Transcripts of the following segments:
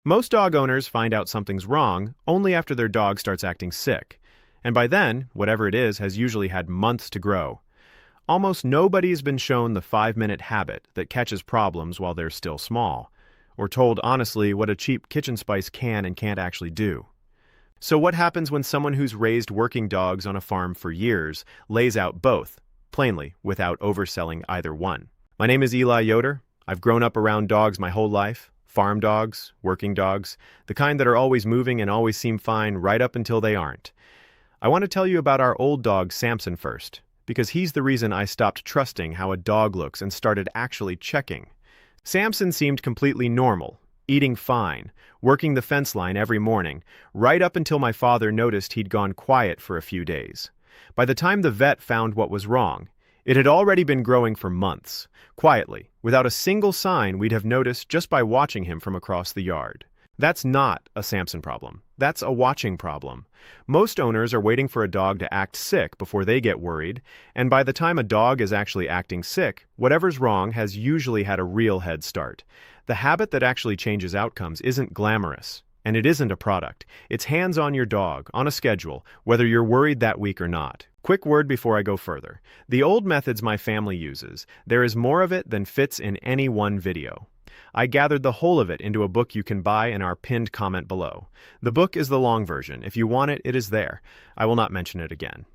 Most dog owners find out something's wrong only after their dog starts acting sick, and by then, whatever it is has usually had months to grow. Almost nobody has been shown the 5-minute habit that catches problems while they're still small, or told honestly what a cheap kitchen spice can and can't actually do. So what happens when someone who's raised working dogs on a farm for years lays out both, plainly, without overselling either one? My name is Eli Yoder. I've grown up around dogs my whole life. Farm dogs, working dogs, the kind that are always moving and always seem fine right up until they aren't. I want to tell you about our old dog Samson first, because he's the reason I stopped trusting how a dog looks and started actually checking. Samson seemed completely normal, eating fine, working the fence line every morning, right up until my father noticed he'd gone quiet for a few days. By the time the vet found what was wrong, it had already been growing for months, quietly, without a single sign we'd have noticed just by watching him from across the yard. That's not a Samson problem. That's a watching problem. Most owners are waiting for a dog to act sick before they get worried, and by the time a dog is actually acting sick, whatever's wrong has usually had a real head start. The habit that actually changes outcomes isn't glamorous, and it isn't a product. It's hands on your dog, on a schedule, whether you're worried that week or not. Quick word before I go further. The old methods my family uses, there is more of it than fits in any one video. I gathered the whole of it into a book you can buy in our pinned comment below. The book is the long version. If you want it, it is there. I will not mention it again.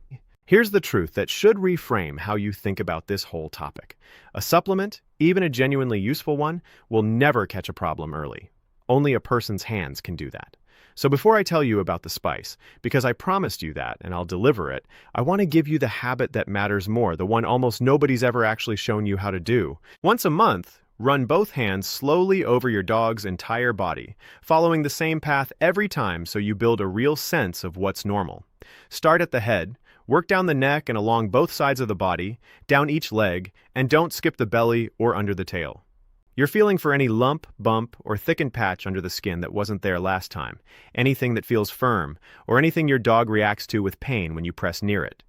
Here's the truth that should reframe how you think about this whole topic. A supplement, even a genuinely useful one, will never catch a problem early. Only a person's hands can do that. So before I tell you about the spice, because I promised you that and I'll deliver it, I want to give you the habit that matters more, the one almost nobody's ever actually shown you how to do. Once a month, run both hands slowly over your dog's entire body, following the same path every time so you build a real sense of what's normal. Start at the head, work down the neck and along both sides of the body, down each leg, and don't skip the belly or under the tail. You're feeling for any lump, bump, or thickened patch under the skin that wasn't there last time, anything that feels firm, or anything your dog reacts to with pain when you press near it.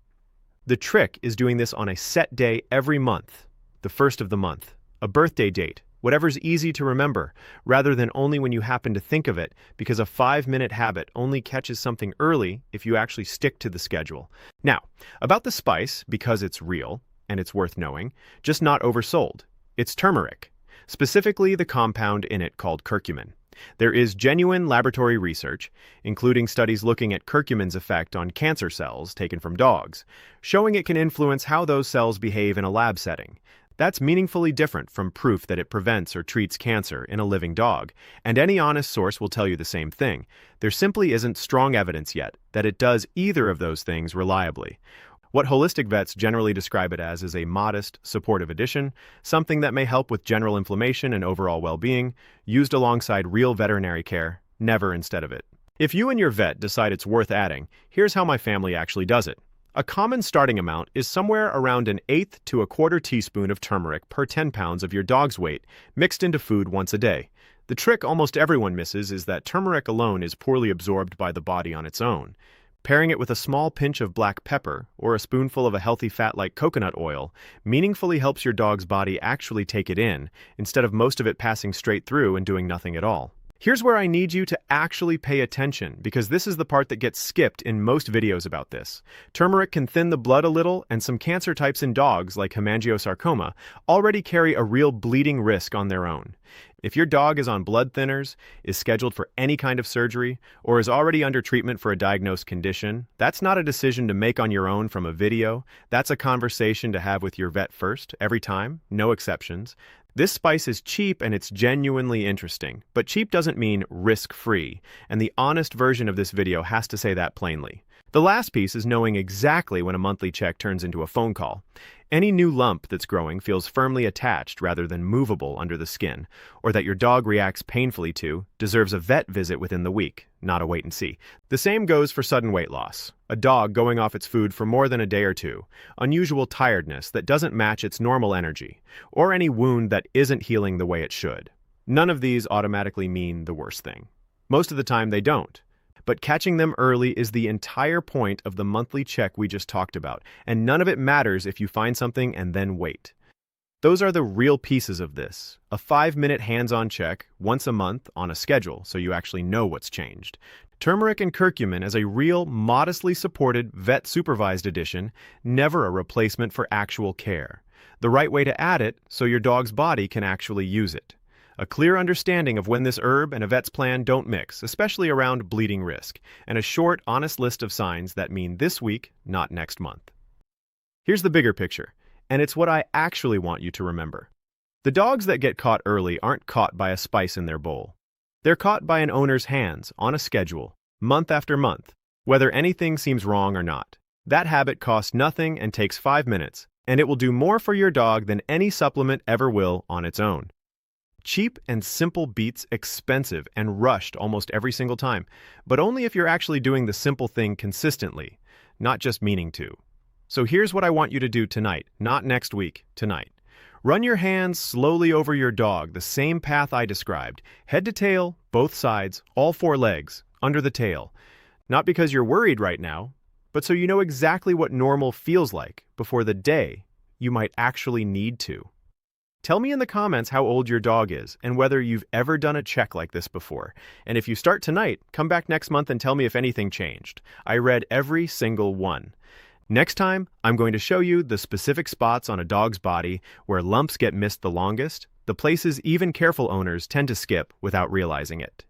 The trick is doing this on a set day every month, the first of the month, a birthday date, whatever's easy to remember, rather than only when you happen to think of it, because a 5-minute habit only catches something early if you actually stick to the schedule. Now, about the spice, because it's real, and it's worth knowing, just not oversold. It's turmeric. Specifically the compound in it called curcumin. There is genuine laboratory research, including studies looking at curcumin's effect on cancer cells taken from dogs, showing it can influence how those cells behave in a lab setting. That's meaningfully different from proof that it prevents or treats cancer in a living dog, and any honest source will tell you the same thing. There simply isn't strong evidence yet that it does either of those things reliably. What holistic vets generally describe it as is a modest, supportive addition, something that may help with general inflammation and overall well-being, used alongside real veterinary care, never instead of it. If you and your vet decide it's worth adding, here's how my family actually does it. A common starting amount is somewhere around 1/8 to 1/4 teaspoon of turmeric per 10 pounds of your dog's weight, mixed into food once a day. The trick almost everyone misses is that turmeric alone is poorly absorbed by the body on its own. Pairing it with a small pinch of black pepper or a spoonful of a healthy fat like coconut oil meaningfully helps your dog's body actually take it in, instead of most of it passing straight through and doing nothing at all. Here's where I need you to actually pay attention, because this is the part that gets skipped in most videos about this. Turmeric can thin the blood a little, and some cancer types in dogs, like hemangiosarcoma, already carry a real bleeding risk on their own. If your dog is on blood thinners, is scheduled for any kind of surgery, or is already under treatment for a diagnosed condition, that's not a decision to make on your own from a video. That's a conversation to have with your vet first, every time, no exceptions. This spice is cheap and it's genuinely interesting, but cheap doesn't mean risk-free, and the honest version of this video has to say that plainly. The last piece is knowing exactly when a monthly check turns into a phone call. Any new lump that's growing feels firmly attached rather than movable under the skin, or that your dog reacts painfully to, deserves a vet visit within the week, not a wait and see. The same goes for sudden weight loss. A dog going off its food for more than a day or two, unusual tiredness that doesn't match its normal energy, or any wound that isn't healing the way it should. None of these automatically mean the worst thing. Most of the time they don't. But catching them early is the entire point of the monthly check we just talked about, and none of it matters if you find something and then wait. Those are the real pieces of this. A 5-minute hands-on check once a month on a schedule so you actually know what's changed. Turmeric and curcumin as a real, modestly supported, vet-supervised addition, never a replacement for actual care. The right way to add it so your dog's body can actually use it. A clear understanding of when this herb and a vet's plan don't mix, especially around bleeding risk, and a short, honest list of signs that mean this week, not next month. Here's the bigger picture, and it's what I actually want you to remember. The dogs that get caught early aren't caught by a spice in their bowl. They're caught by an owner's hands, on a schedule, month after month, whether anything seems wrong or not. That habit costs nothing and takes 5 minutes, and it will do more for your dog than any supplement ever will on its own. Cheap and simple beats expensive and rushed almost every single time, but only if you're actually doing the simple thing consistently, not just meaning to. So here's what I want you to do tonight, not next week, tonight. Run your hands slowly over your dog, the same path I described, head to tail, both sides, all 4 legs, under the tail. Not because you're worried right now, but so you know exactly what normal feels like before the day you might actually need to. Tell me in the comments how old your dog is and whether you've ever done a check like this before. And if you start tonight, come back next month and tell me if anything changed. I read every single one. Next time, I'm going to show you the specific spots on a dog's body where lumps get missed the longest, the places even careful owners tend to skip without realizing it.